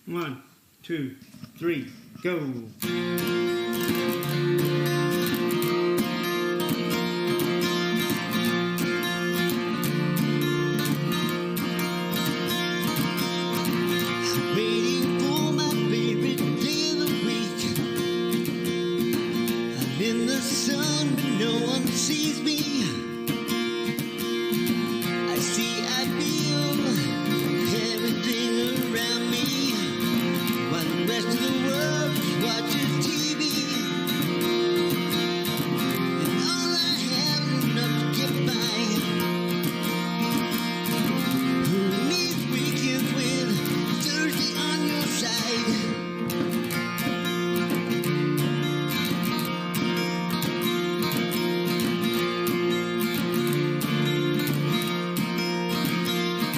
1, 2, 3, go. Waiting for my favorite day of the week. I'm in the sun, but no one sees me. I see, I feel everything around me, while the rest of the world just watches TV. And all I have is enough to get by. Who needs weekends when Thursday on your side?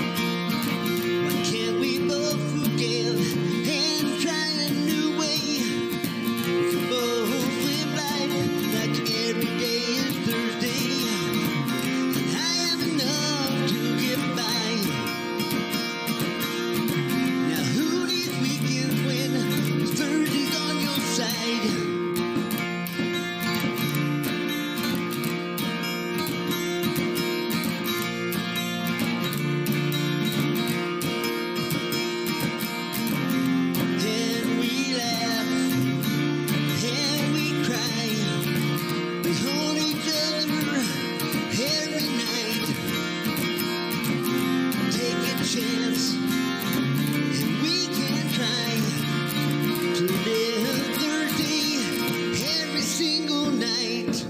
Why can't we both forgive and try a new way? We can both live life like every day is Thursday. And I have enough to get by. Now who needs weekends when Thursday's on your side? And we laugh, and we cry, we hold each other every night. Take a chance, and we can try to live Thursday every single night.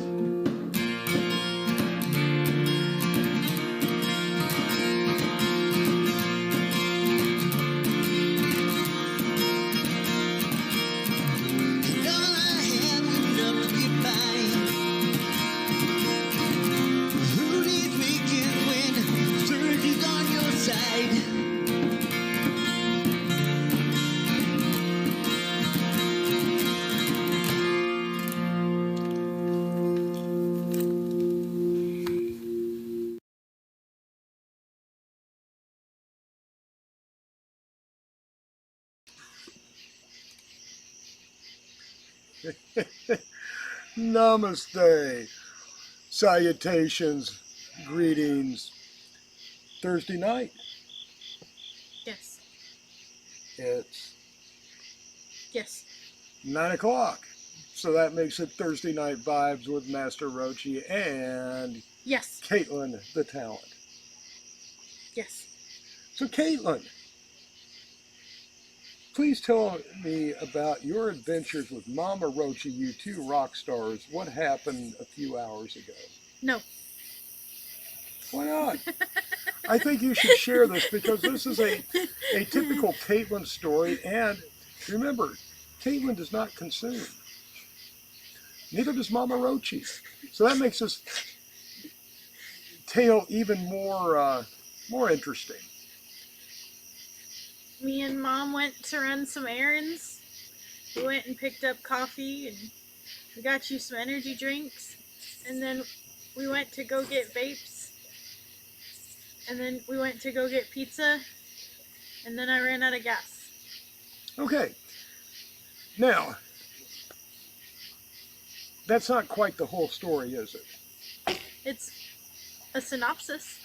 And all I have is enough to get by. Who needs weekends when Thursday's on your side? Namaste. Salutations, greetings. Thursday night. Yes. It's Yes. 9 o'clock. So that makes it Thursday Night Vibes with Master Rochi and Yes. Caitlin, the talent. Yes. So Caitlin, please tell me about your adventures with Mama Rochi, you two rock stars. What happened a few hours ago? No. Why not? I think you should share this because this is a typical Caitlin story. And remember, Caitlin does not consume. Neither does Mama Rochi. So that makes this tale even more interesting. Me and Mom went to run some errands. We went and picked up coffee and we got you some energy drinks. And then we went to go get vapes. And then we went to go get pizza. And then I ran out of gas. Okay. Now, that's not quite the whole story, is it? It's a synopsis.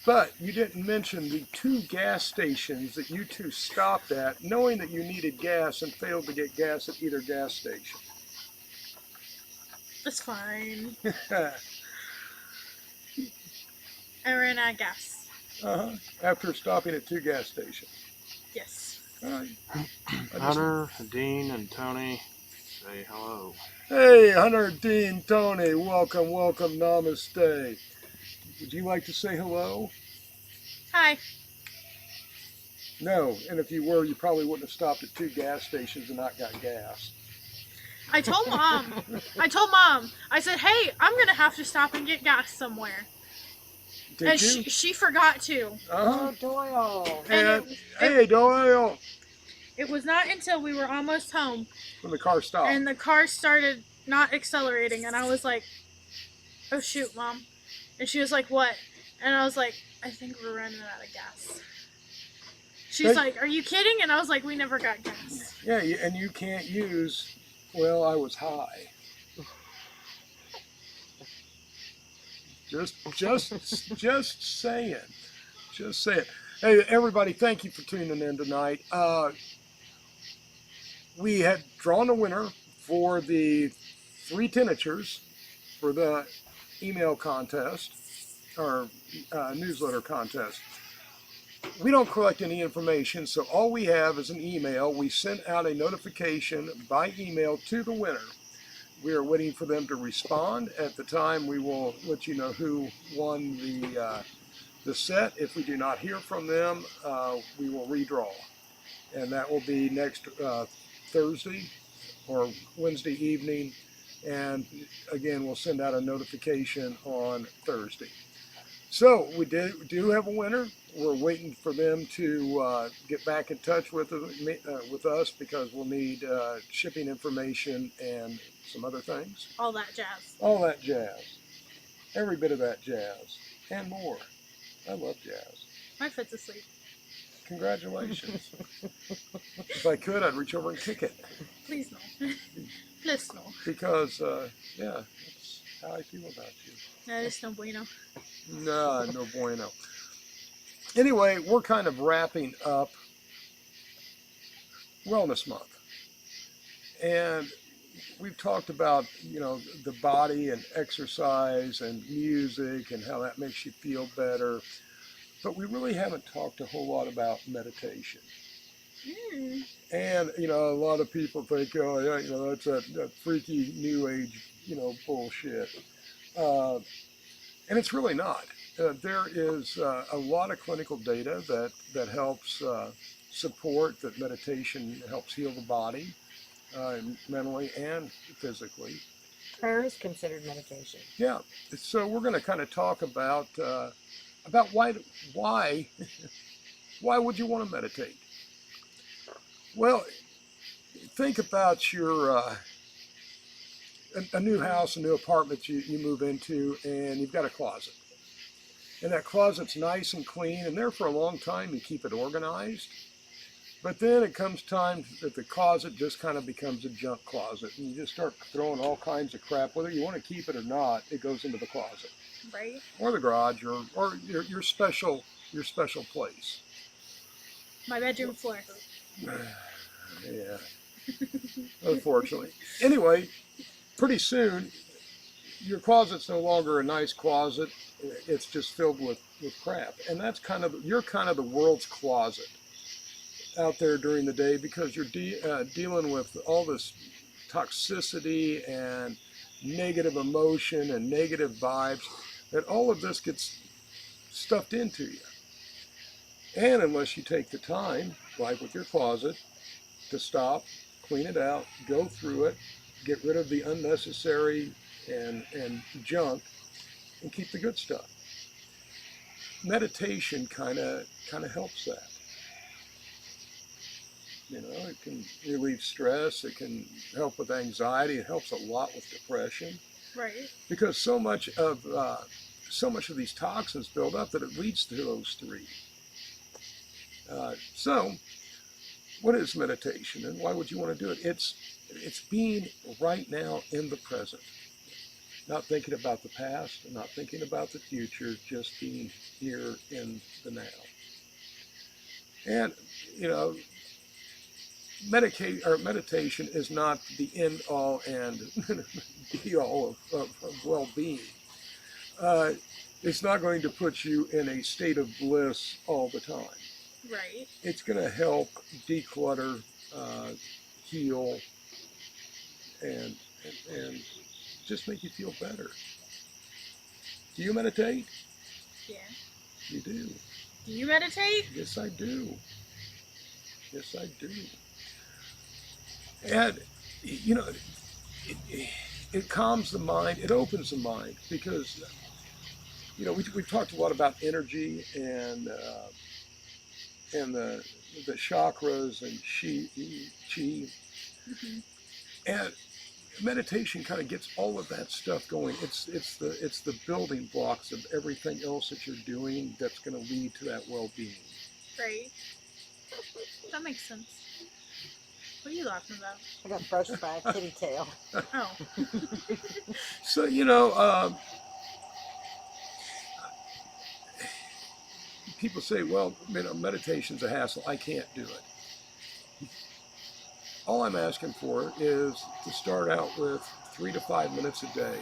But you didn't mention the two gas stations that you two stopped at, knowing that you needed gas and failed to get gas at either gas station. That's fine. I ran out of gas. After stopping at two gas stations. Yes. All right. Hunter, Dean, and Tony, say hello. Hey, Hunter, Dean, Tony, welcome, namaste. Would you like to say hello? Hi. No, and if you were, you probably wouldn't have stopped at two gas stations and not got gas. I told Mom. I said, hey, I'm going to have to stop and get gas somewhere. Did And you? she forgot to. Doyle. And, it- hey, Doyle, It was not until we were almost home when the car stopped. and the car started not accelerating, and I was like, oh shoot, Mom. And she was like, what? And I was like, I think we're running out of gas. She's like, "Are you kidding?" And I was like, "We never got gas." Yeah, and you can't use, well, I was high. Just saying. Just saying. Hey, everybody, thank you for tuning in tonight. We had drawn a winner for the 3 tinnitus for the email contest, or newsletter contest. We don't collect any information, so all we have is an email. We sent out a notification by email to the winner. We are waiting for them to respond. At the time, we will let you know who won the set. If we do not hear from them, we will redraw. And that will be next Thursday or Wednesday evening. And again, we'll send out a notification on Thursday. So we do have a winner. We're waiting for them to get back in touch with us because we'll need shipping information and some other things. All that jazz. All that jazz. Every bit of that jazz. And more. I love jazz. My foot's asleep. Congratulations. If I could, I'd reach over and kick it. Please no. Please no. Because, yeah, that's how I feel about you. That is no bueno. No bueno. Anyway, we're kind of wrapping up Wellness Month. And we've talked about, the body and exercise and music and how that makes you feel better. But we really haven't talked a whole lot about meditation. And, a lot of people think, oh, yeah, that's that freaky new age, bullshit. And it's really not. There is a lot of clinical data that helps support that meditation helps heal the body, mentally and physically. Prayer is considered meditation. Yeah. So we're going to kind of talk about why why would you want to meditate? Well, think about your a new house, a new apartment you move into, and you've got a closet. And that closet's nice and clean, and there for a long time you keep it organized. But then it comes time that the closet just kind of becomes a junk closet, and you just start throwing all kinds of crap. Whether you want to keep it or not, it goes into the closet. Right. Or the garage, or your special place. My bedroom floor. Yeah. Unfortunately. Anyway, pretty soon, your closet's no longer a nice closet. It's just filled with crap. And that's you're kind of the world's closet out there during the day because you're dealing with all this toxicity and negative emotion and negative vibes, that all of this gets stuffed into you. And unless you take the time, like with your closet, to stop, clean it out, go through it, get rid of the unnecessary and junk, and keep the good stuff. Meditation kind of helps that. It can relieve stress. It can help with anxiety. It helps a lot with depression. Right. Because so much of these toxins build up that it leads to those 3. So, what is meditation, and why would you want to do it? It's being right now in the present, not thinking about the past, not thinking about the future, just being here in the now. And meditation is not the end all and be all of well-being. It's not going to put you in a state of bliss all the time. Right. It's going to help declutter, heal, and just make you feel better. Do you meditate? Yeah. You do. Do you meditate? Yes, I do. Yes, I do. And, it calms the mind. It opens the mind because, we've talked a lot about energy and the chakras and chi. Mm-hmm. And meditation kind of gets all of that stuff going. It's the building blocks of everything else that you're doing that's going to lead to that well-being. Right. That makes sense. What are you laughing about? I got brushed by a kitty tail. Oh, So, people say, well, meditation's a hassle. I can't do it. All I'm asking for is to start out with 3 to 5 minutes a day.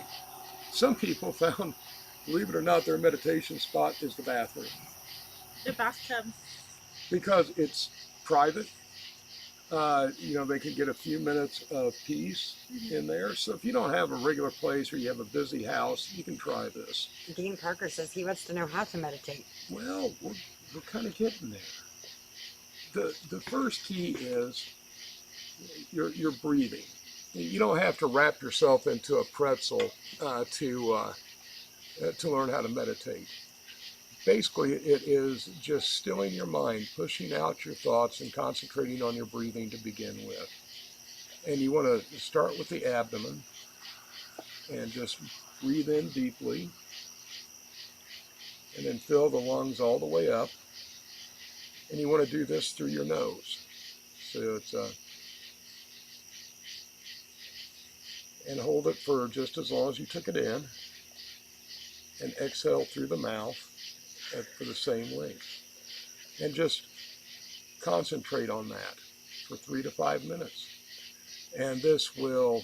Some people found, believe it or not, their meditation spot is the bathroom the bathtub. because it's private. They can get a few minutes of peace in there. So if you don't have a regular place or you have a busy house, you can try this. Dean Parker says he wants to know how to meditate. Well, we're kind of getting there. The first key is your breathing. You don't have to wrap yourself into a pretzel to learn how to meditate. Basically, it is just stilling your mind, pushing out your thoughts, and concentrating on your breathing to begin with. And you want to start with the abdomen and just breathe in deeply, and then fill the lungs all the way up. And you want to do this through your nose. So it's and hold it for just as long as you took it in, and exhale through the mouth for the same length. And just concentrate on that for 3 to 5 minutes. And this will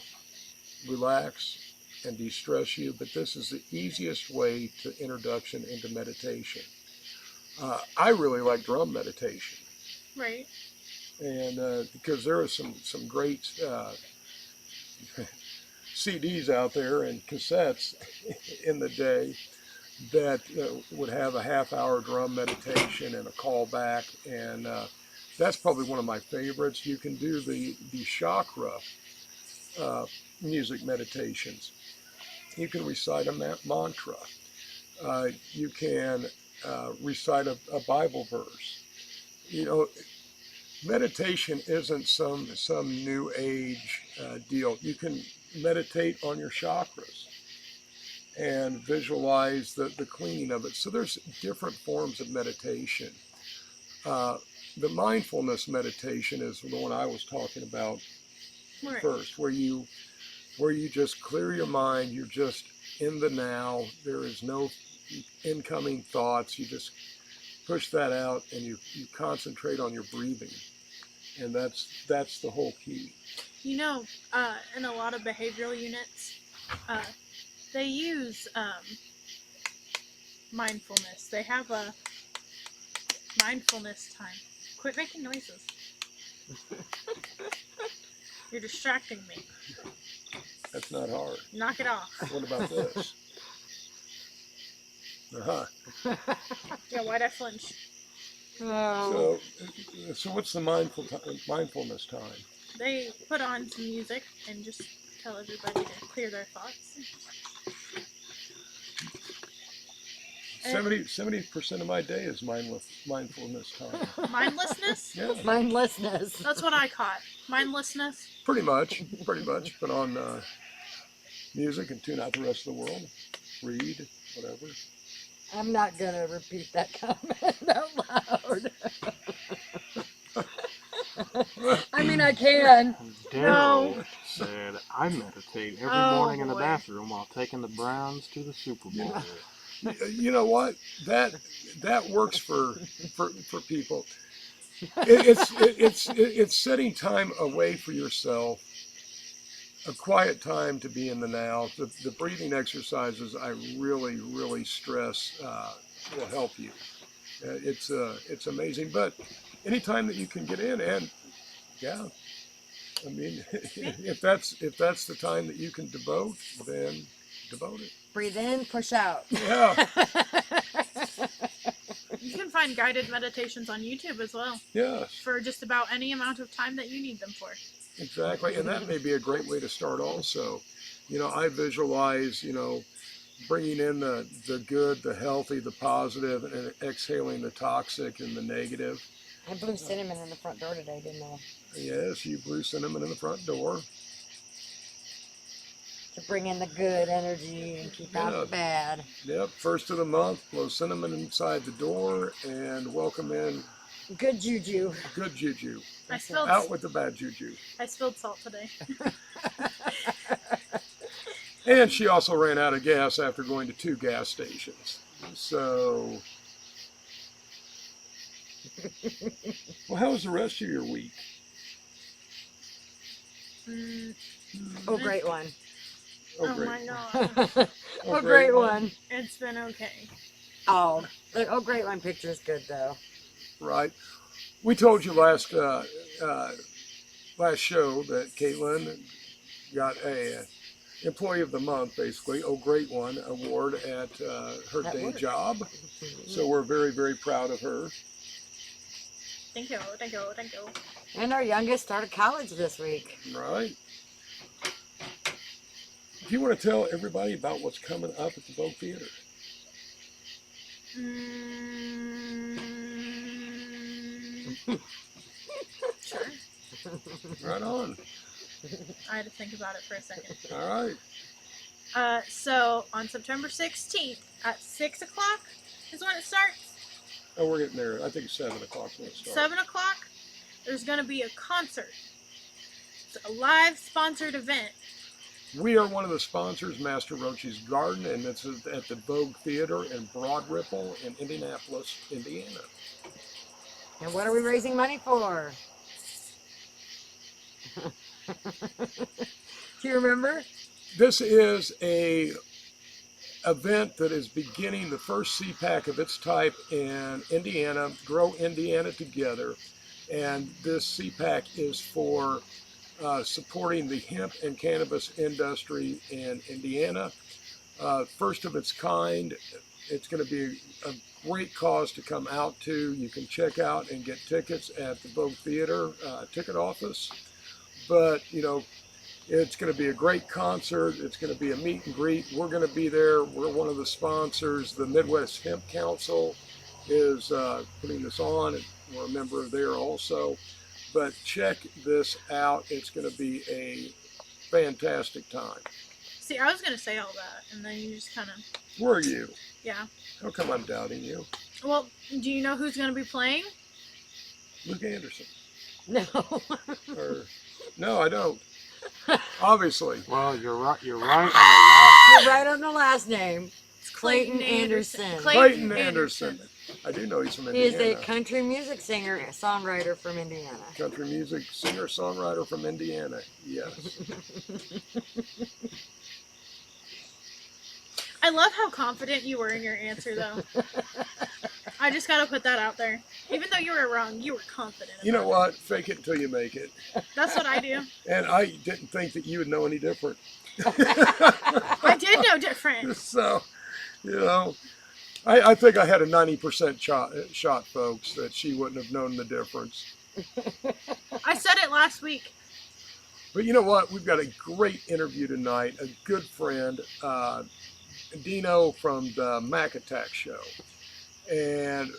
relax and de-stress you, but this is the easiest way to introduction into meditation. I really like drum meditation. Right. And because there are some great CDs out there and cassettes in the day that would have a half-hour drum meditation and a callback, and that's probably one of my favorites. You can do the chakra music meditations. You can recite a mantra. You can recite a Bible verse. Meditation isn't some new age deal. You can meditate on your chakras and visualize the cleaning of it. So there's different forms of meditation. The mindfulness meditation is the one I was talking about Right. first, where you just clear your mind. You're just in the now. There is no incoming thoughts. You just push that out, and you concentrate on your breathing, and that's the whole key. In a lot of behavioral units, they use mindfulness. They have a mindfulness time. Quit making noises. You're distracting me. That's not hard. Knock it off. What about this? Yeah, why'd I flinch? Oh. So what's the mindfulness time? They put on some music and just tell everybody to clear their thoughts. 70% of my day is mindfulness time. Mindlessness? Yeah, Mindlessness. That's what I caught. Mindlessness? pretty much. Put on music and tune out the rest of the world. Read, whatever. I'm not going to repeat that comment out loud. I mean, I can. Daryl said, I meditate every Oh, morning in the boy. bathroom while taking the Browns to the Super Bowl. You know what? That works for people. It's setting time away for yourself, a quiet time to be in the now. The breathing exercises I really stress will help you. It's amazing. But anytime that you can get in, and yeah, I mean, if that's the time that you can devote, then devote it. Breathe in, push out. Yeah. You can find guided meditations on YouTube as well Yes. for just about any amount of time that you need them for. Exactly, and that may be a great way to start also. I visualize, bringing in the good, the healthy, the positive, and exhaling the toxic and the negative. I blew cinnamon in the front door today, didn't I? Yes, you blew cinnamon in the front door. To bring in the good energy and keep out the bad. Yep, first of the month, blow cinnamon inside the door and welcome in Good juju. Good juju. I spilled Out with the bad juju. I spilled salt today. And she also ran out of gas after going to 2 gas stations. So, well, how was the rest of your week? Oh, great one. Oh great. my god. Oh, great one. It's been okay. Oh, the oh, great one picture's good though. Right. We told you last show that Caitlin got a Employee of the Month, basically, oh great one, award at her At day work. job. So we're very, very proud of her. Thank you, thank you, thank you. And our youngest started college this week. Right. Do you want to tell everybody about what's coming up at the Vogue Theater? Sure. Right on. I had to think about it for a second. All right. So on September 16th at 6 o'clock is when it starts. Oh, we're getting there. I think it's 7 o'clock when it starts. 7 o'clock, there's going to be a concert. It's a live sponsored event. We are one of the sponsors, Master Rochi's Garden, and it's at the Vogue Theater in Broad Ripple in Indianapolis, Indiana. And what are we raising money for? Do you remember? This is a event that is beginning the first CPAC of its type in Indiana, Grow Indiana Together. And this CPAC is for supporting the hemp and cannabis industry in Indiana. First of its kind. It's going to be a great cause to come out to. You can check out and get tickets at the Vogue Theater ticket office. But, you know, it's going to be a great concert. It's going to be a meet and greet. We're going to be there. We're one of the sponsors. The Midwest Hemp Council is putting this on, and we're a member there also. But check this out. It's going to be a fantastic time. See, I was going to say all that, and then you just kind of... Were you? Yeah. How come I'm doubting you? Well, do you know who's going to be playing? Luke Anderson. No. Or, no, I don't. Obviously. Well, you're right. You're right on the last. You're right on the last name. It's Clayton Anderson. Clayton Anderson. I do know he's from He is Indiana. a country music singer and songwriter from Indiana. Country music singer, songwriter from Indiana. Yes. I love how confident you were in your answer, though. I just got to put that out there. Even though you were wrong, you were confident. You know about what? Fake it until you make it. it. That's what I do. And I didn't think that you would know any different. I did know different. So, you know, I think I had a 90% shot, folks, that she wouldn't have known the difference. I said it last week. But you know what? We've got a great interview tonight. A good friend, Denao from the MacAttack Show. And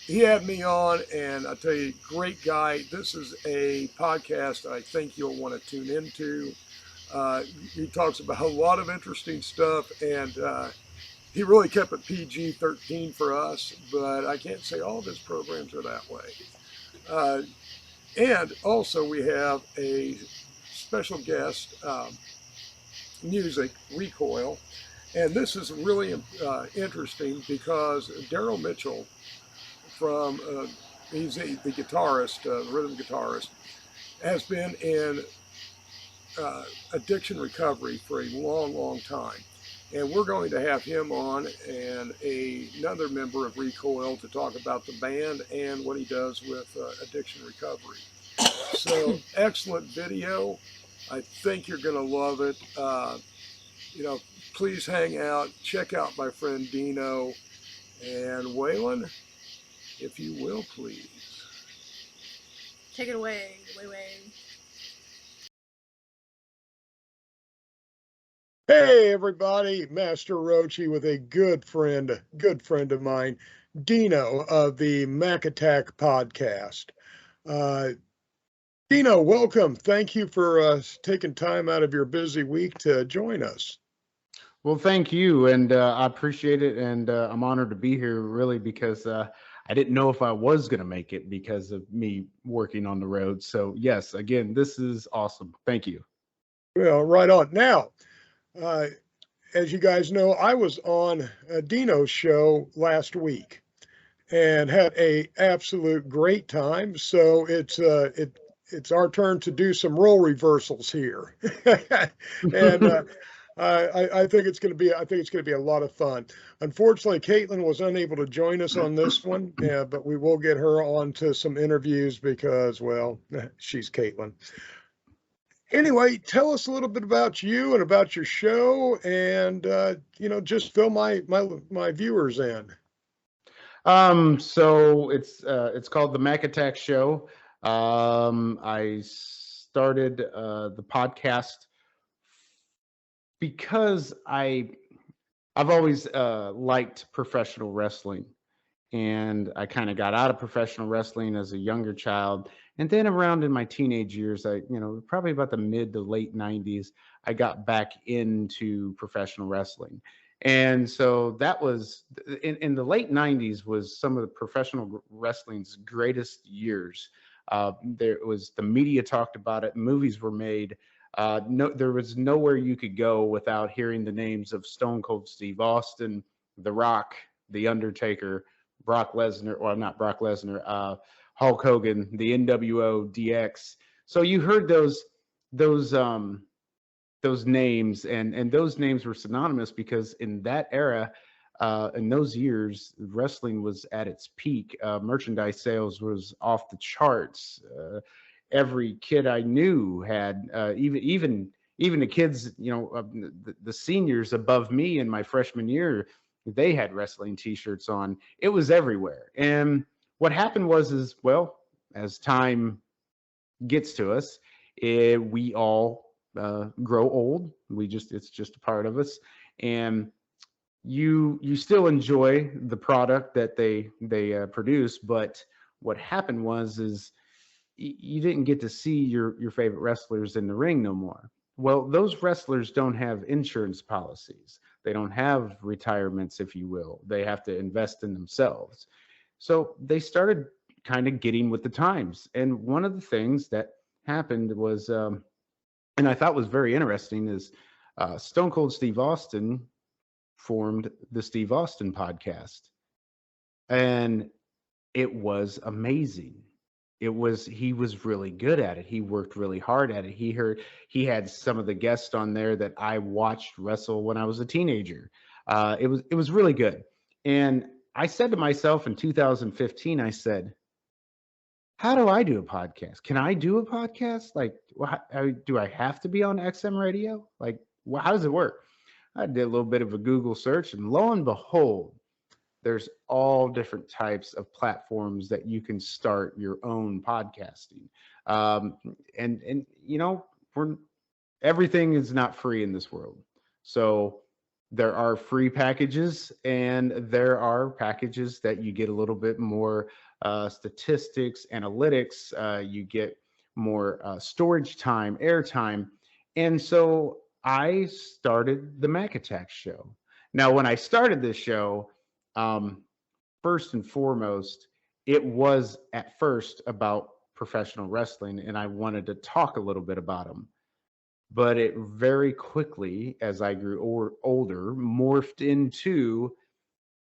he had me on, and I tell you, great guy. This is a podcast I think you'll want to tune into. He talks about a lot of interesting stuff, and he really kept it PG-13 for us, but I can't say all of his programs are that way. And also we have a special guest, music, Recoil. And this is really interesting because Daryl Mitchell from, he's the guitarist, rhythm guitarist, has been in addiction recovery for a long, long time. And we're going to have him on and another member of Recoil to talk about the band and what he does with addiction recovery. So excellent video. I think you're going to love it. You know, please hang out. Check out my friend Denao. And Waylon, if you will, please. Take it away, way. Hey everybody, Master Rochi with a good friend of mine, Denao of the MacAttack podcast. Denao, welcome. Thank you for taking time out of your busy week to join us. Well, thank you, and I appreciate it, and I'm honored to be here, really, because I I didn't know if I was going to make it because of me working on the road. So yes, again, this is awesome. Thank you. Well, right on. Now, uh, as you guys know, I was on Dino's show last week and had a absolute great time. So it's our turn to do some role reversals here, and I think it's going to be a lot of fun. Unfortunately, Caitlin was unable to join us on this one, but we will get her on to some interviews because, well, she's Caitlin. Anyway, tell us a little bit about you and about your show, and just fill my viewers in. So it's called the MacAttack Show. I started the podcast because I've always liked professional wrestling, and I kind of got out of professional wrestling as a younger child, and then around in my teenage years, probably about the mid to late '90s, I got back into professional wrestling. And so that was in the late '90s was some of the professional wrestling's greatest years. There was the media talked about it, movies were made. There was nowhere you could go without hearing the names of Stone Cold Steve Austin, The Rock, The Undertaker, Brock Lesnar, or not Brock Lesnar, Hulk Hogan, the NWO, DX. So you heard those names, and those names were synonymous because in that era, in those years, wrestling was at its peak. Merchandise sales was off the charts. Every kid I knew had, even the kids, the seniors above me in my freshman year, they had wrestling T-shirts on. It was everywhere. And what happened was, well, as time gets to us, we all grow old. It's just a part of us, and you still enjoy the product that they produce. But what happened was you didn't get to see your favorite wrestlers in the ring no more. Well, those wrestlers don't have insurance policies. They don't have retirements, if you will. They have to invest in themselves. So they started kind of getting with the times. And one of the things that happened was, and I thought was very interesting, is Stone Cold Steve Austin formed the Steve Austin podcast. And it was amazing. He was really good at it. He worked really hard at it. He had some of the guests on there that I watched wrestle when I was a teenager. It was really good. And I said to myself in 2015, I said, how do I do a podcast? Can I do a podcast? Like, do I have to be on XM radio? Like, how does it work? I did a little bit of a Google search, and lo and behold, there's all different types of platforms that you can start your own podcasting. And everything is not free in this world. So there are free packages, and there are packages that you get a little bit more statistics, analytics. You get more storage time, airtime. And so I started the MacAttack Show. Now, when I started this show, first and foremost, it was at first about professional wrestling, and I wanted to talk a little bit about them. But it very quickly, as I grew older, morphed into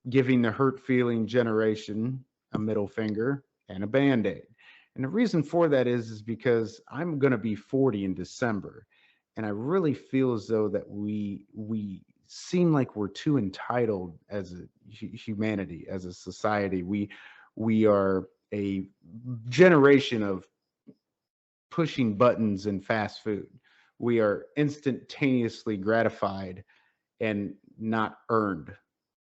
giving the hurt feeling generation a middle finger and a Band-Aid. And the reason for that is because I'm going to be 40 in December, and I really feel as though that we seem like we're too entitled as a humanity, as a society. We are a generation of pushing buttons and fast food. We are instantaneously gratified and not earned.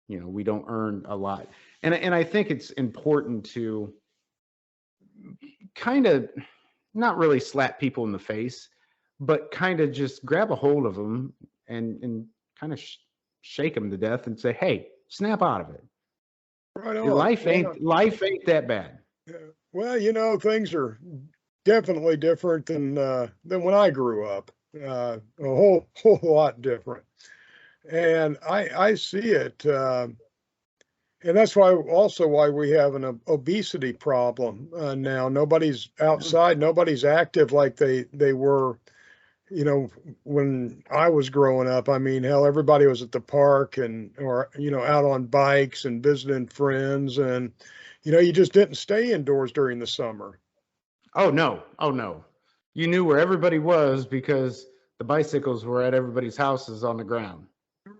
We don't earn a lot. And I think it's important to kind of not really slap people in the face, but kind of just grab a hold of them and kind of shake them to death and say, hey, snap out of it. Right on. Your life ain't that bad. Yeah. Well, things are definitely different than when I grew up. A whole lot different. And I see it. And that's why also why we have an obesity problem now. Nobody's outside, nobody's active like they were, you know, when I was growing up. I mean, hell, everybody was at the park and or out on bikes and visiting friends, and you just didn't stay indoors during the summer. Oh no. Oh no. You knew where everybody was because the bicycles were at everybody's houses on the ground.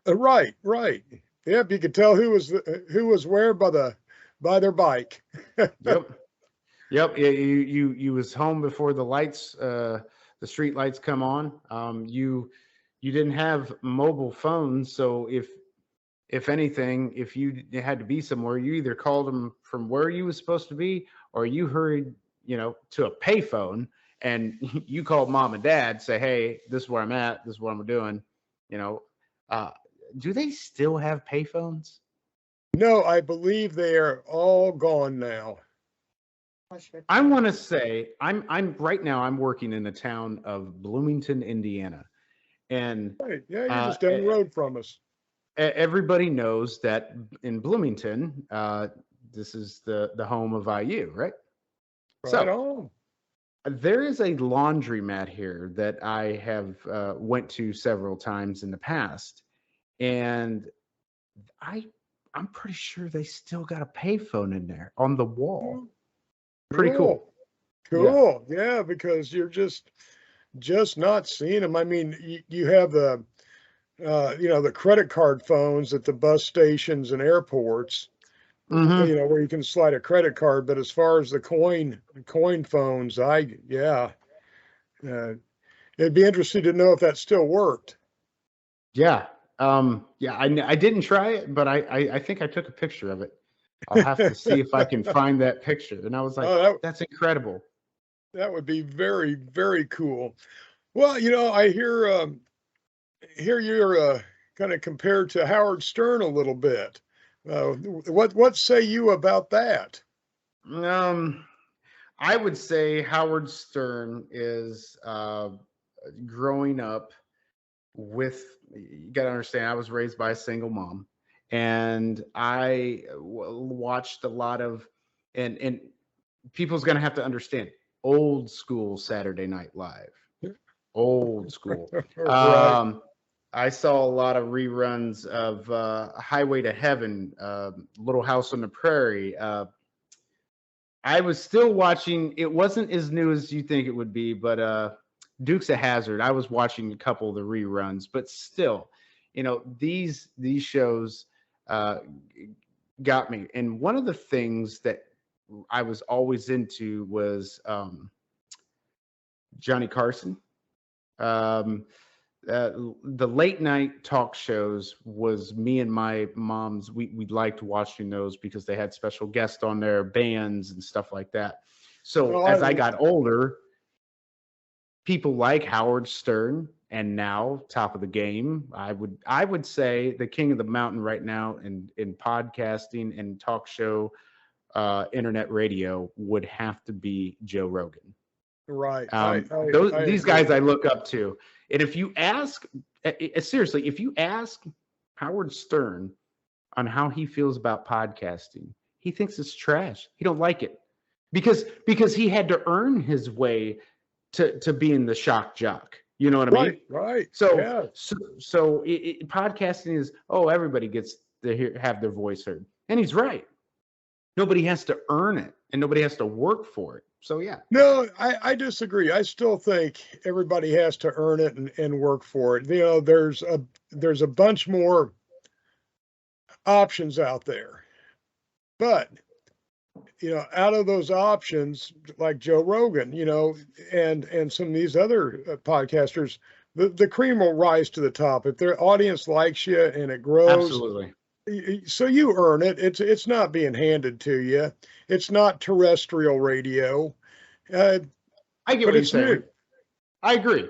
Right, right. Yep, you could tell who was where by their bike. Yep. Yep. You was home before the lights, the street lights come on. You didn't have mobile phones, so if anything, if you had to be somewhere, you either called them from where you was supposed to be, or you hurried, to a payphone and you called mom and dad, say, "Hey, this is where I'm at. This is what I'm doing." You know, uh, do they still have payphones? No, I believe they are all gone now. I want to say I'm right now. I'm working in the town of Bloomington, Indiana, and Right. Yeah, you're uh, just down the road from us. everybody knows that in Bloomington, this is the home of IU, right? Right So on. there is a laundromat here that I have went to several times in the past, and I I'm pretty sure they still got a payphone in there on the wall. Pretty cool. Cool. Yeah. Cool. Yeah, because you're just not seeing them. I mean, you have the credit card phones at the bus stations and airports, Hmm. where you can slide a credit card. But as far as the coin phones, uh, it'd be interesting to know if that still worked. Yeah. Yeah. I didn't try it, but I think I took a picture of it. I'll have to see if I can find that picture. And I was like, Oh, that's incredible. that would be very, very cool. Well, I hear you're kind of compared to Howard Stern a little bit. What say you about that? Um, I would say Howard Stern is growing up with, you got to understand, I was raised by a single mom, and I watched a lot of, and people's going to have to understand, old school Saturday Night Live, old school. Right. Um, I saw a lot of reruns of Highway to Heaven, Little House on the Prairie. I was still watching. It wasn't as new as you think it would be, but Dukes of Hazzard. I was watching a couple of the reruns, but still, these shows uh, got me. And one of the things that I was always into was Johnny Carson. Um, the late night talk shows was me and my mom's. We liked watching those because they had special guests on there, bands and stuff like that. So Well, as I got older, people like Howard Stern, and now top of the game, I would say the king of the mountain right now in podcasting and talk show, internet radio would have to be Joe Rogan. right. I These agree. guys I look up to. And if you ask, seriously, if you ask Howard Stern on how he feels about podcasting, he thinks it's trash. He don't like it because he had to earn his way to being the shock jock. You know what I mean? Right. Right. So Yeah. podcasting is, everybody gets to have their voice heard, and he's right. Nobody has to earn it, and nobody has to work for it. So yeah. No, I disagree. I still think everybody has to earn it and work for it. There's a bunch more options out there, but out of those options, like Joe Rogan, and some of these other podcasters, the cream will rise to the top if their audience likes you and it grows. Absolutely. So you earn it. It's not being handed to you. It's not terrestrial radio. Uh, I get but what you're it's saying. new. I agree.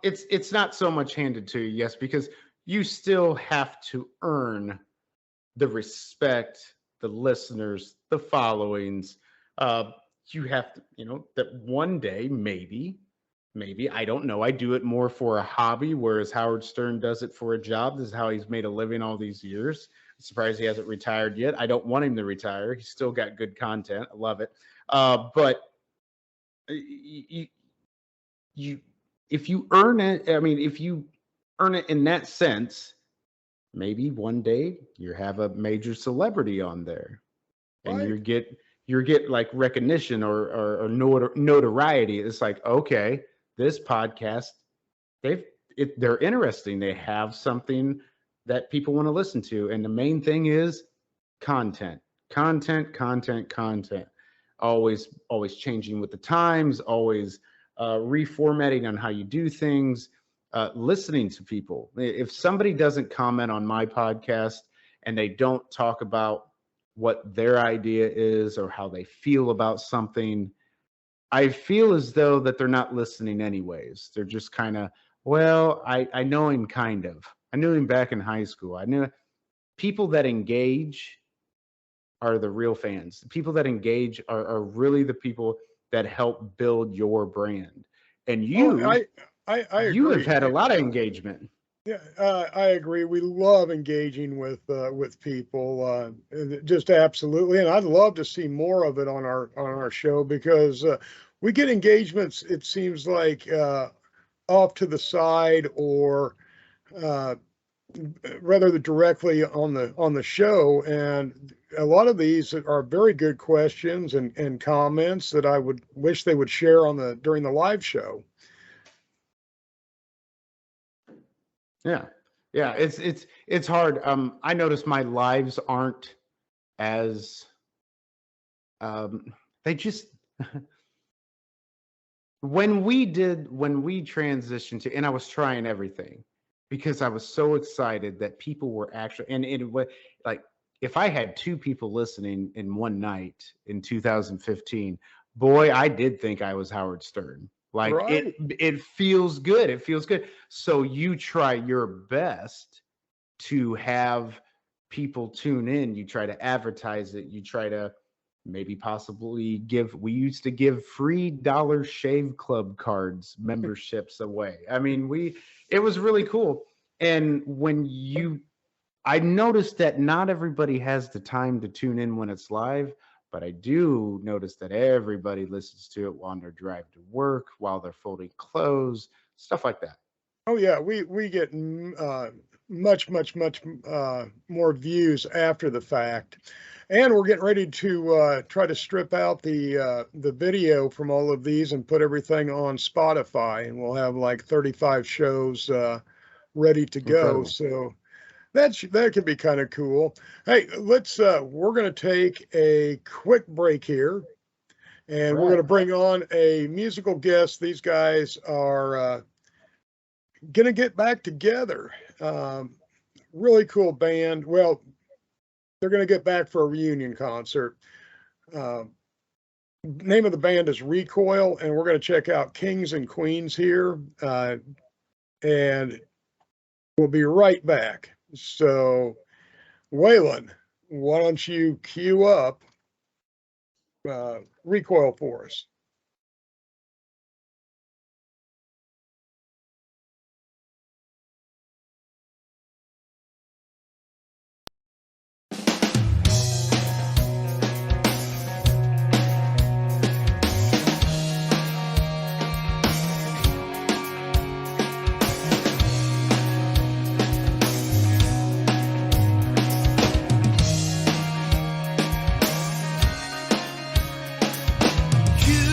It's not so much handed to you, yes, because you still have to earn the respect, the listeners, the followings. You have to, that one day, maybe, I don't know. I do it more for a hobby, whereas Howard Stern does it for a job. This is how he's made a living all these years. Surprised he hasn't retired yet. I don't want him to retire. He's still got good content. I love it. But you, if you earn it, I mean, if you earn it in that sense, maybe one day you have a major celebrity on there, and Right. you get like recognition or notoriety. It's like, okay, this podcast, they're interesting. They have something that people want to listen to, and the main thing is content. Always changing with the times, always reformatting on how you do things, listening to people. If somebody doesn't comment on my podcast and they don't talk about what their idea is or how they feel about something, I feel as though that they're not listening anyways. They're just kind of, well, I know him kind of. I knew him back in high school. I knew people that engage are the real fans. The people that engage are really the people that help build your brand. And you, I you agree. have had a lot of engagement. Yeah, I agree. We love engaging with people, just absolutely, and I'd love to see more of it on our show, because we get engagements. It seems like off to the side, or rather directly on the show, and a lot of these are very good questions and comments that I would wish they would share during the live show. Yeah. It's hard. I notice my lives aren't as they just when we transitioned to, and I was trying everything because I was so excited that people were actually, and it was like, if I had 2 people listening in one night in 2015, boy, I did think I was Howard Stern. Like, Right. it feels good. It feels good. So you try your best to have people tune in. You try to advertise it. You try to maybe possibly we used to give free Dollar Shave Club cards, memberships away. I mean, it was really cool. And I noticed that not everybody has the time to tune in when it's live, but I do notice that everybody listens to it on their drive to work, while they're folding clothes, stuff like that. Oh yeah, we get much more views after the fact, and we're getting ready to try to strip out the video from all of these and put everything on Spotify, and we'll have like 35 shows ready to go. Incredible. So that could be kind of cool. Hey, we're going to take a quick break here, and we're Right. going to bring on a musical guest. These guys are going to get back together. Really cool band. Well, they're going to get back for a reunion concert. Name of the band is Recoil, and we're going to check out Kings and Queens here, and we'll be right back. So, Waylon, why don't you cue up Recoil for us? You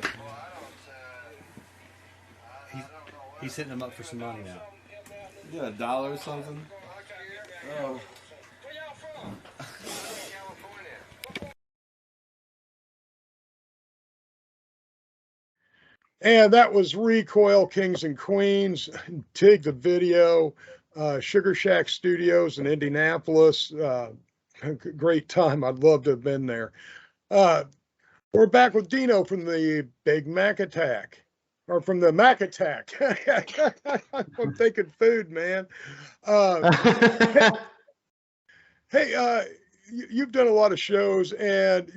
money. He's hitting him up for some money now. Yeah, $1 or something. Oh. And that was Recoil Kings and Queens. Dig the video. Sugar Shack Studios in Indianapolis. Great time. I'd love to have been there. We're back with Denao from the Big MacAttack. Or from the MacAttack. I'm thinking food, man. Hey, you've done a lot of shows, and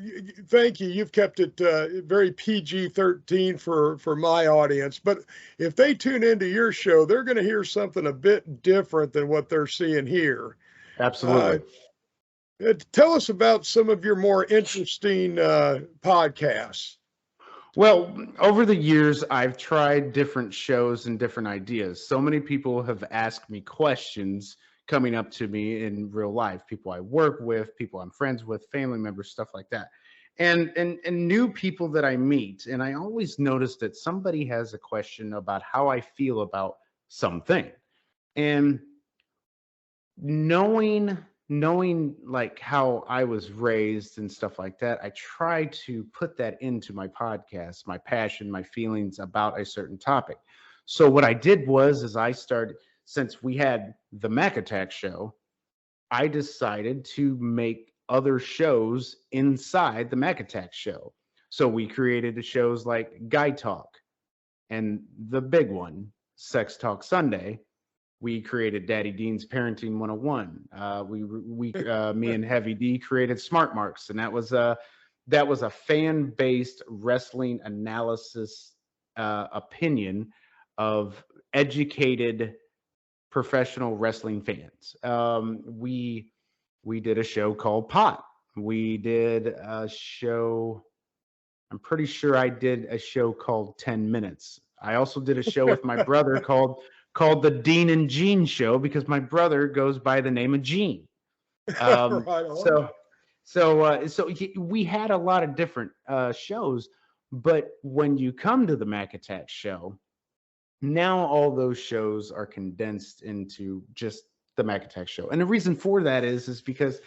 thank you. You've kept it very PG-13 for my audience. But if they tune into your show, they're going to hear something a bit different than what they're seeing here. Absolutely. Tell us about some of your more interesting podcasts. Well, over the years, I've tried different shows and different ideas. So many people have asked me questions coming up to me in real life, people I work with, people I'm friends with, family members, stuff like that. And new people that I meet. And I always notice that somebody has a question about how I feel about something. And knowing like how I was raised and stuff like that, I try to put that into my podcast, my passion, my feelings about a certain topic. So what I did is I started, since we had the MacAttack Show, I decided to make other shows inside the MacAttack Show. So we created the shows like Guy Talk and the big one, Sex Talk Sunday. We created Daddy Dean's Parenting 101. Me and Heavy D created Smart Marks, and that was a fan-based wrestling analysis opinion of educated professional wrestling fans. We did a show called Pot. We did a show. I'm pretty sure I did a show called 10 Minutes. I also did a show with my brother called the Dean and Gene Show, because my brother goes by the name of Gene. We had a lot of different shows, but when you come to the MacAttack Show, now all those shows are condensed into just the MacAttack Show. And the reason for that is because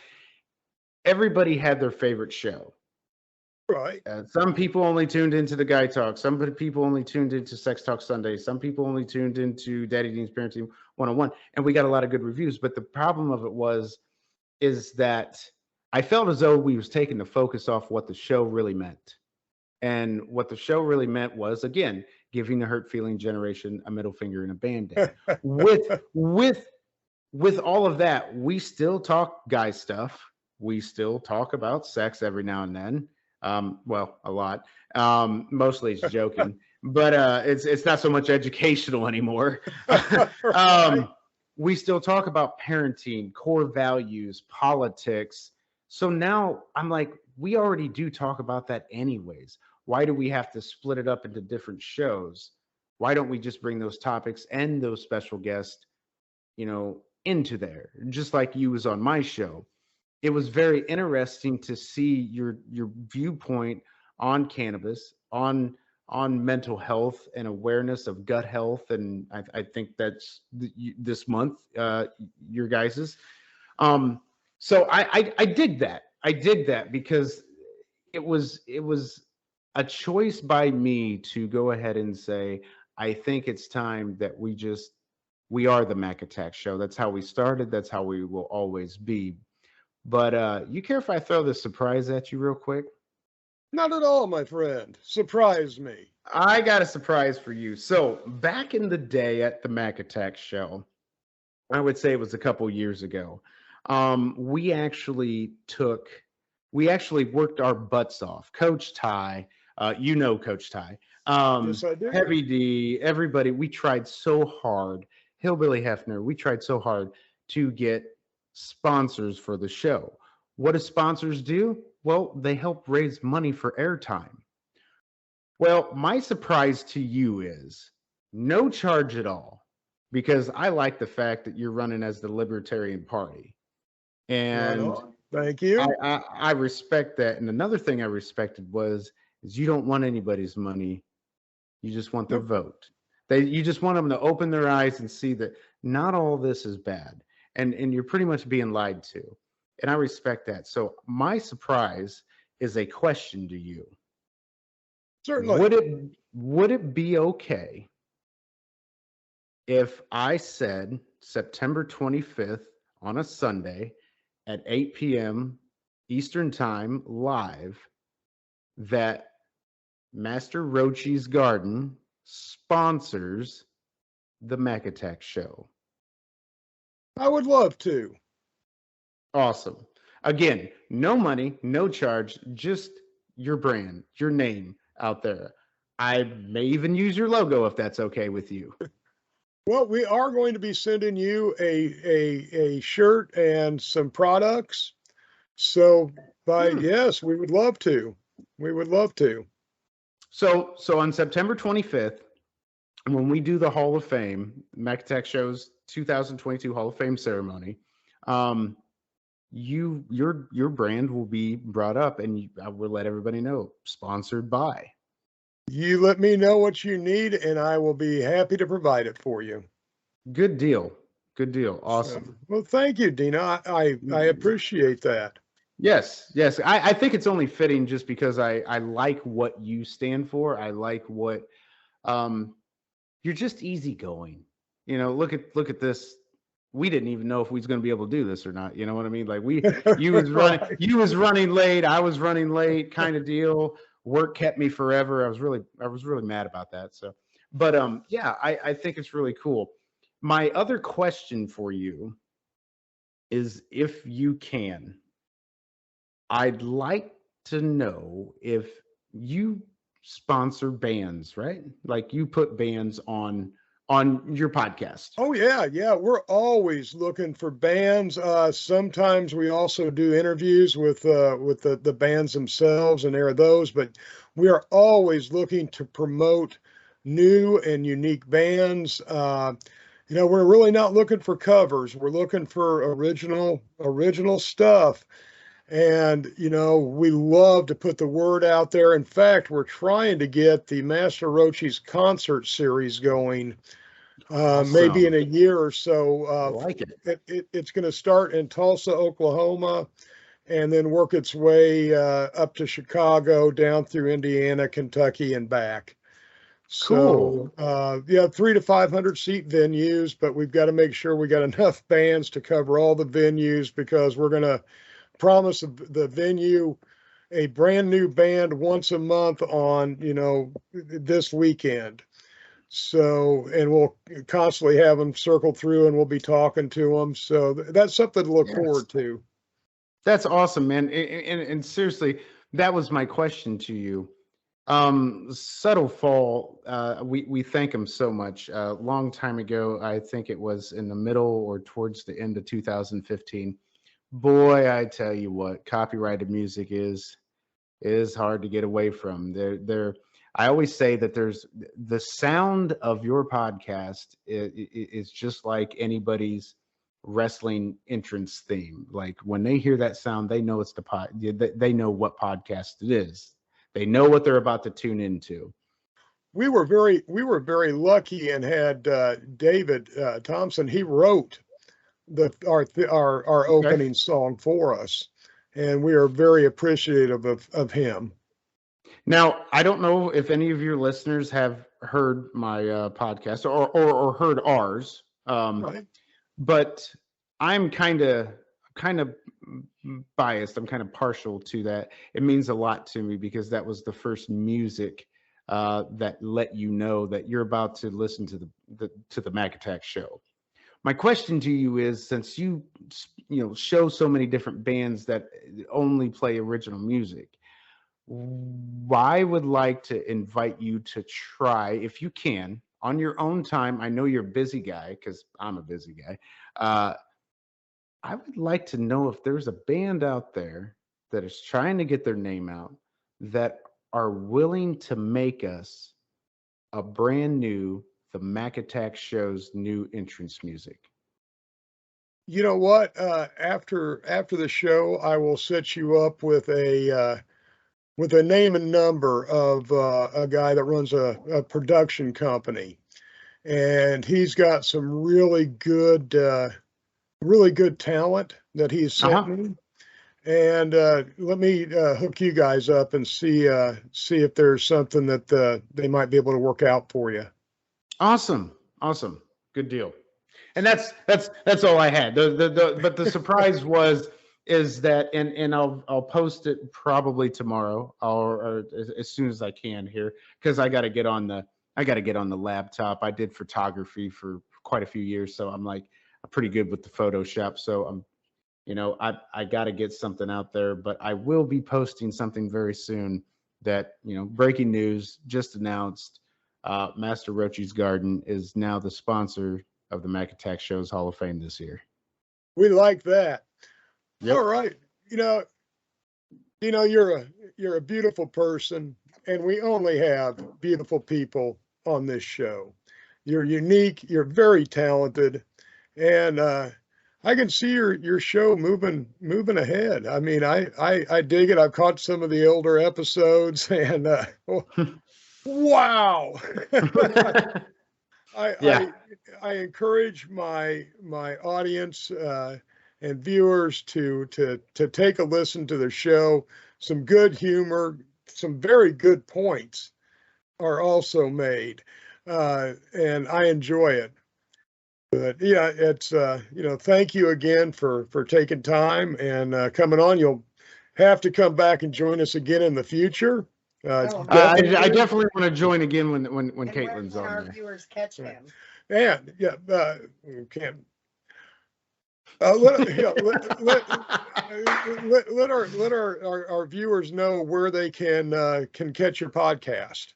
everybody had their favorite show. Right. Some people only tuned into the Guy Talk. Some people only tuned into Sex Talk Sunday. Some people only tuned into Daddy Dean's Parenting 101. And we got a lot of good reviews. But the problem of it is that I felt as though we was taking the focus off what the show really meant. And what the show really meant was, again, giving the hurt feeling generation a middle finger and a Band-Aid. with all of that, we still talk guy stuff. We still talk about sex every now and then. Well, a lot. Mostly it's joking, but it's not so much educational anymore. We still talk about parenting, core values, politics. So now I'm like, we already do talk about that anyways. Why do we have to split it up into different shows? Why don't we just bring those topics and those special guests, into there? Just like you was on my show. It was very interesting to see your viewpoint on cannabis, on mental health and awareness of gut health, and I think that's this month, your guys's. So I dig that. I dig that because it was a choice by me to go ahead and say, I think it's time that we are the MacAttack Show. That's how we started. That's how we will always be. But you care if I throw this surprise at you real quick? Not at all, my friend. Surprise me. I got a surprise for you. So back in the day at the MacAttack Show, I would say it was a couple years ago, we actually worked our butts off. Coach Ty, Coach Ty, Yes, I do. Heavy D, everybody, we tried so hard. Hillbilly Hefner, we tried so hard to get sponsors for the show. What do sponsors do? Well, they help raise money for airtime. Well, my surprise to you is no charge at all, because I like the fact that you're running as the Libertarian Party. And Thank you. I respect that. And another thing I respected was is you don't want anybody's money. You just want their Nope. vote. You just want them to open their eyes and see that not all this is bad. And you're pretty much being lied to. And I respect that. So my surprise is a question to you. Certainly. Would it be okay if I said September 25th on a Sunday at 8 p.m. Eastern Time live that Master Rochi's Garden sponsors the MacAttack Show? I would love to. Awesome. Again, no money, no charge, just your brand, your name out there. I may even use your logo if that's okay with you. Well, we are going to be sending you a shirt and some products. So, yes, we would love to. We would love to. So on September 25th, when we do the Hall of Fame, MacAttack Show's 2022 Hall of Fame ceremony, your brand will be brought up, and I will let everybody know, sponsored by. You let me know what you need, and I will be happy to provide it for you. Good deal. Good deal. Awesome. Well, thank you, Dina. I appreciate that. Yes. I think it's only fitting just because I like what you stand for. I like what you're just easygoing. You know, look at this. We didn't even know if we was going to be able to do this or not. You know what I mean? Like you was running late. I was running late, kind of deal. Work kept me forever. I was really mad about that. So, but yeah, I think it's really cool. My other question for you is, if you can, I'd like to know if you sponsor bands, right? Like you put bands on your podcast. Oh yeah. We're always looking for bands. Sometimes we also do interviews with the bands themselves and air those, but we are always looking to promote new and unique bands. We're really not looking for covers. We're looking for original stuff. And, we love to put the word out there. In fact, we're trying to get the Master Rochi's concert series going. Maybe in a year or so. I like it. It's going to start in Tulsa, Oklahoma, and then work its way up to Chicago, down through Indiana, Kentucky, and back. Cool. So, 300 to 500 seat venues, but we've got to make sure we got enough bands to cover all the venues, because we're going to promise the venue a brand new band once a month on, this weekend. So, and we'll constantly have them circle through, and we'll be talking to them. So that's something to look forward to. That's awesome, man. And seriously, that was my question to you. Subtle Fall, we thank him so much. A long time ago, I think it was in the middle or towards the end of 2015. Boy, I tell you what, copyrighted music is hard to get away from. I always say that there's the sound of your podcast is just like anybody's wrestling entrance theme. Like when they hear that sound, they know it's they know what podcast it is. They know what they're about to tune into. We were very lucky and had David Thompson. He wrote our opening song for us, and we are very appreciative of him. Now, I don't know if any of your listeners have heard my podcast or heard ours, Right. but I'm kind of biased. I'm kind of partial to that. It means a lot to me because that was the first music that let you know that you're about to listen to the MacAttack Show. My question to you is, since you show so many different bands that only play original music, I would like to invite you to try, if you can, on your own time. I know you're a busy guy, because I'm a busy guy. I would like to know if there's a band out there that is trying to get their name out that are willing to make us a brand new, the MacAttack Show's new entrance music. You know what? After the show, I will set you up with with a name and number of a guy that runs a production company, and he's got some really good talent that he's sent me. And let me hook you guys up and see if there's something that they might be able to work out for you. Awesome. Good deal. And that's all I had. But the surprise is that, and I'll post it probably tomorrow or as soon as I can here, because I got to get on the laptop. I did photography for quite a few years, so I'm pretty good with the Photoshop. So I got to get something out there, but I will be posting something very soon that, breaking news just announced. Master Rochi's Garden is now the sponsor of the MacAttack Show's Hall of Fame this year. We like that. Yep. All right. You're a beautiful person, and we only have beautiful people on this show. You're unique. You're very talented, and I can see your show moving ahead. I mean, I dig it. I've caught some of the older episodes, and wow. I encourage my audience and viewers to take a listen to the show. Some good humor, some very good points are also made, and I enjoy it. But yeah, it's thank you again for taking time and coming on. You'll have to come back and join us again in the future. I definitely want to join again when Caitlin's on our there. viewers catch him. And we can't. Let our viewers know where they can catch your podcast.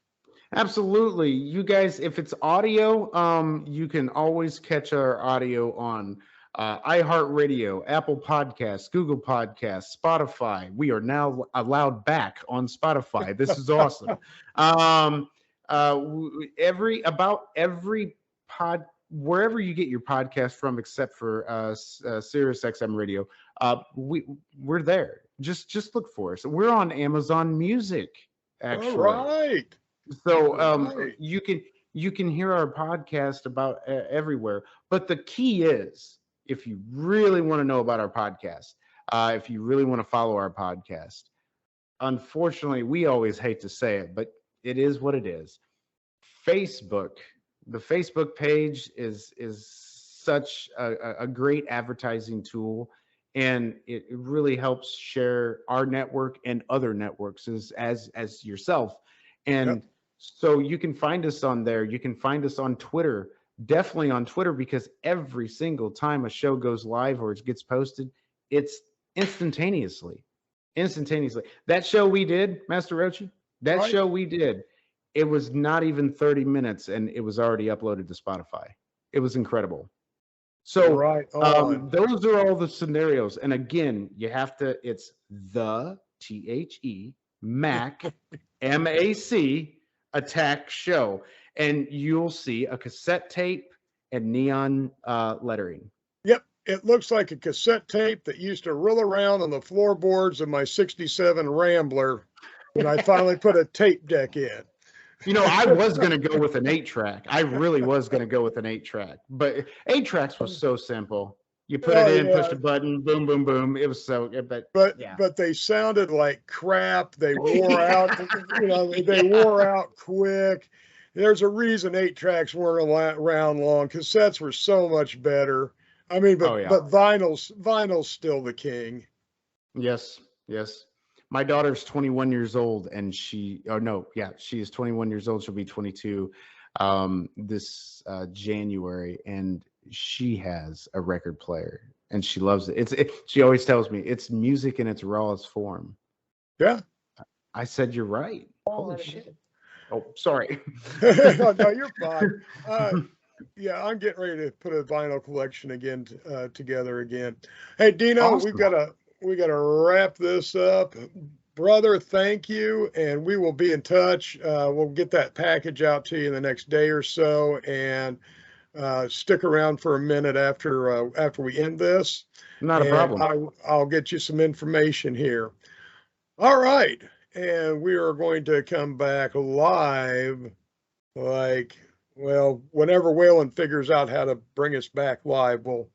Absolutely. You guys, if it's audio, you can always catch our audio on iHeartRadio, Apple Podcasts, Google Podcasts, Spotify. We are now allowed back on Spotify. This is awesome. Wherever you get your podcast from, except for Sirius XM Radio, we're there. Just look for us. We're on Amazon Music, actually. All right. So you can hear our podcast about everywhere. But the key is, if you really want to know about our podcast, if you really want to follow our podcast, unfortunately, we always hate to say it, but it is what it is. Facebook. The Facebook page is such a great advertising tool, and it really helps share our network and other networks as yourself. And Yep. So you can find us on there. You can find us on Twitter, definitely on Twitter, because every single time a show goes live or it gets posted, it's instantaneously. That show we did, Master Rochi, Right. show we did, it was not even 30 minutes and it was already uploaded to Spotify. It was incredible. So Right on. those are all the scenarios. And again, it's the THE Mac MAC Attack Show. And you'll see a cassette tape and neon lettering. Yep. It looks like a cassette tape that used to roll around on the floorboards of my 67 Rambler when I finally put a tape deck in. I was going to go with an 8-track. I really was going to go with an 8-track. But 8-tracks was so simple. You put it in, push the button, boom, boom, boom. It was so, But they sounded like crap. They wore out, they wore out quick. There's a reason 8-tracks weren't around long. Cassettes were so much better. I mean, but vinyl's still the king. Yes. My daughter's 21 years old, and she is 21 years old. She'll be 22 this January, and she has a record player, and she loves it. She always tells me it's music in its rawest form. Yeah. I said, you're right. Holy shit. Oh, sorry. No, you're fine. Yeah, I'm getting ready to put a vinyl collection again together again. Hey, Denao, Awesome. we gotta wrap this up. Brother, thank you, and we will be in touch. We'll get that package out to you in the next day or so, and stick around for a minute after we end this. Not a problem. I'll get you some information here. All right. And we are going to come back live, like, well, whenever Waylon figures out how to bring us back live, we'll.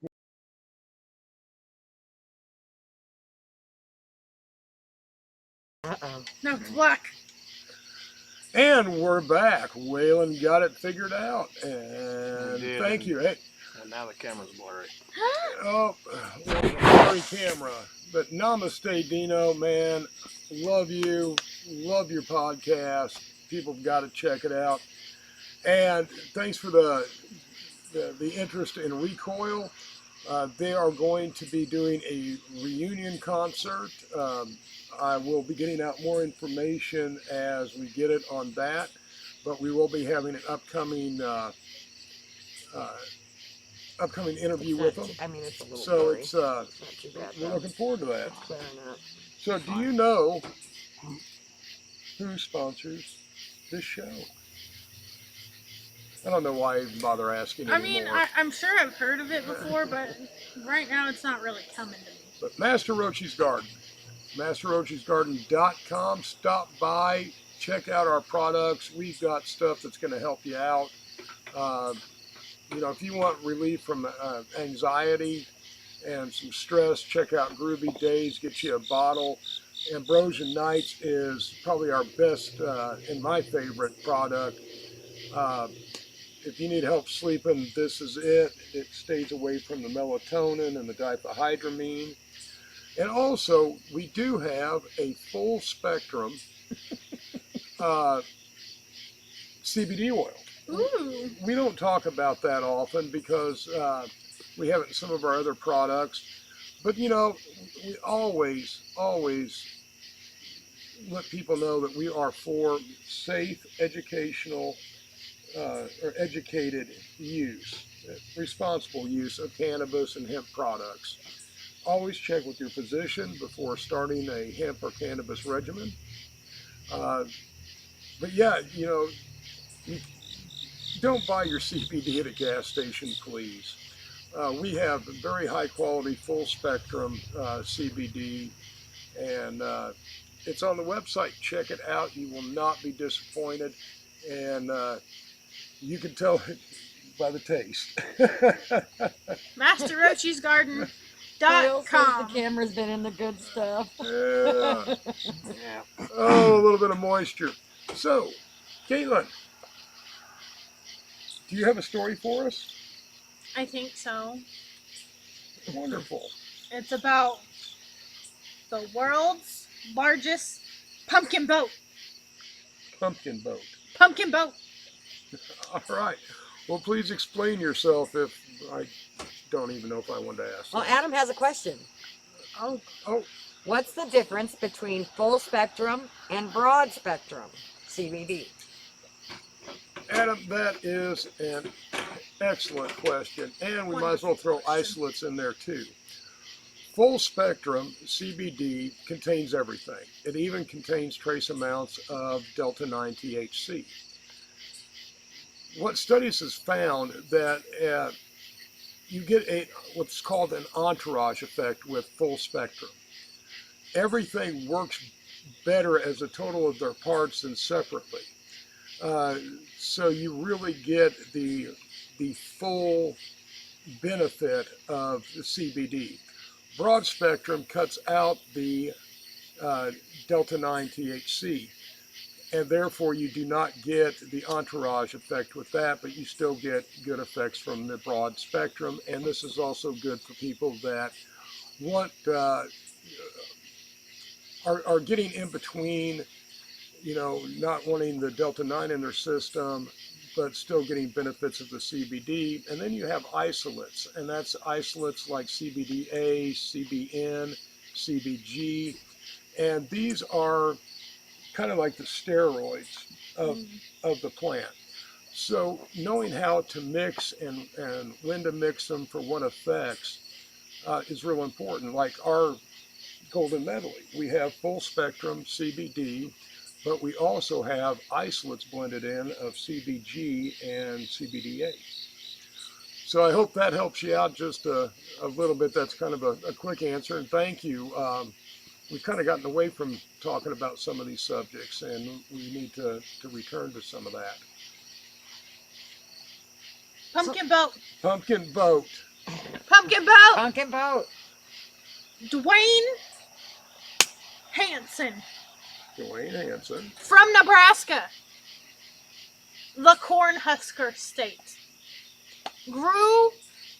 Uh-oh. No, it's black. And we're back. Waylon got it figured out. And did. thank you. Hey, And now the camera's blurry. oh, well, blurry camera. But namaste, Dino, man. Love you. Love your podcast. People have got to check it out. And thanks for the interest in Recoil. They are going to be doing a reunion concert. I will be getting out more information as we get it on that, but we will be having an upcoming interview with them. I mean, it's a little So blurry. it's Not too bad, we're though. looking forward to that. It's clearing up. So do you know who sponsors this show? I don't know why I even bother asking I anymore. mean, I'm sure I've heard of it before, but right now it's not really coming to me. But Master Rochi's Garden, MasterRochi'sGarden.com. Stop by, check out our products. We've got stuff that's going to help you out. You know, if you want relief from anxiety and some stress, check out Groovy Days. Get you a bottle. Ambrosia Nights is probably our best and my favorite product. If you need help sleeping, this is it. It stays away from the melatonin and the diphenhydramine. And also, we do have a full spectrum CBD oil. Ooh. We don't talk about that often because we have it in some of our other products. But, you know, we always let people know that we are for safe, educational, or educated use, responsible use of cannabis and hemp products. Always check with your physician before starting a hemp or cannabis regimen. But yeah, you know, don't buy your CBD at a gas station, please. We have very high quality, full spectrum CBD, and it's on the website. Check it out. You will not be disappointed. And you can tell by the taste. MasterRochi'sGarden.com. Kyle says the camera's been in the good stuff. Yeah. Yeah. Oh, a little bit of moisture. So, Caitlin, do you have a story for us? I think so. Wonderful. It's about the world's largest pumpkin boat. Pumpkin boat. Pumpkin boat. All right. Well, please explain yourself if I don't even know if I wanted to ask. Well, that. Adam has a question. Oh, What's the difference between full spectrum and broad spectrum CBD? Adam, that is an excellent question. And we might as well throw isolates in there too. Full spectrum CBD contains everything. It even contains trace amounts of Delta 9 THC. What studies has found that you get what's called an entourage effect with full spectrum. Everything works better as a total of their parts than separately. So you really get the full benefit of the CBD. Broad spectrum cuts out the Delta 9 THC, and therefore you do not get the entourage effect with that, but you still get good effects from the broad spectrum. And this is also good for people that want are getting in between, you know, not wanting the Delta 9 in their system, but still getting benefits of the CBD. And then you have isolates, and that's isolates like CBDA, CBN, CBG, and these are kind of like the steroids of the plant. So knowing how to mix and when to mix them for what effects is real important. Like our golden medley, we have full spectrum CBD, but we also have isolates blended in of CBG and CBDA. So I hope that helps you out just a little bit. That's kind of a quick answer. And thank you we've kind of gotten away from talking about some of these subjects, and we need to return to some of that. Pumpkin boat. Pumpkin boat. Pumpkin boat. Pumpkin boat. Dwayne Hanson Dwayne Hanson. from Nebraska, the Cornhusker State, grew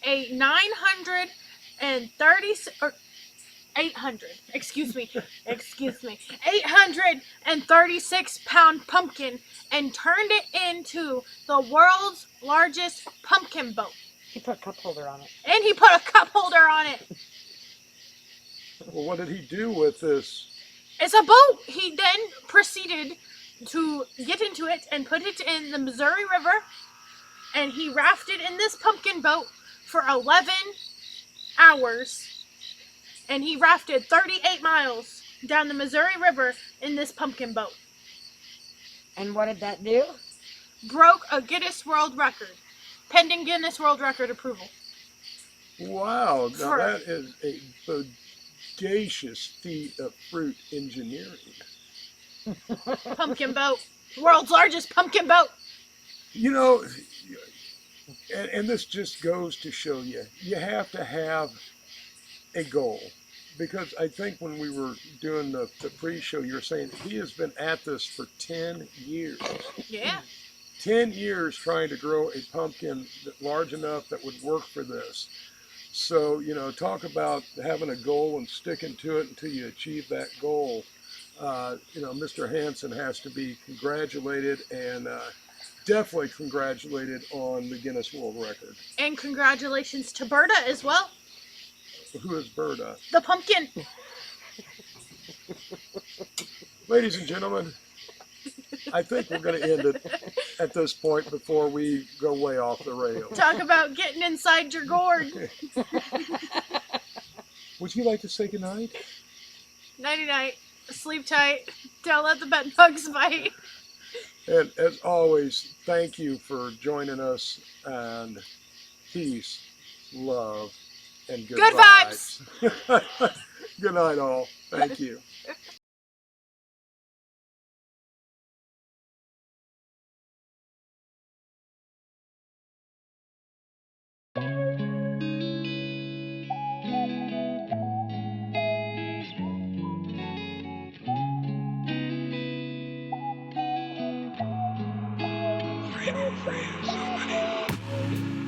a 836-pound pumpkin and turned it into the world's largest pumpkin boat. He put a cup holder on it. And he put a cup holder on it. Well, what did he do with this? It's a boat. He then proceeded to get into it and put it in the Missouri River, and he rafted in this pumpkin boat for 11 hours, and he rafted 38 miles down the Missouri River in this pumpkin boat. And what did that do? Broke a Guinness World Record, pending Guinness World Record approval. Wow, now that is a bodacious feat of fruit engineering. Pumpkin boat. World's largest pumpkin boat. You know, and this just goes to show you, you have to have a goal. Because I think when we were doing the pre-show, you were saying he has been at this for 10 years. Yeah. 10 years trying to grow a pumpkin large enough that would work for this. So, you know, talk about having a goal and sticking to it until you achieve that goal. You know, Mr. Hansen has to be congratulated, and definitely congratulated on the Guinness World Record. And congratulations to Berta as well. Who is Berta? The pumpkin. Ladies and gentlemen, I think we're going to end it at this point before we go way off the rails. Talk about getting inside your gourd. Would you like to say goodnight? Nighty-night. Sleep tight. Don't let the bed bugs bite. And as always, thank you for joining us, and peace, love, and good vibes. Good night, all. Thank you. Friend, somebody.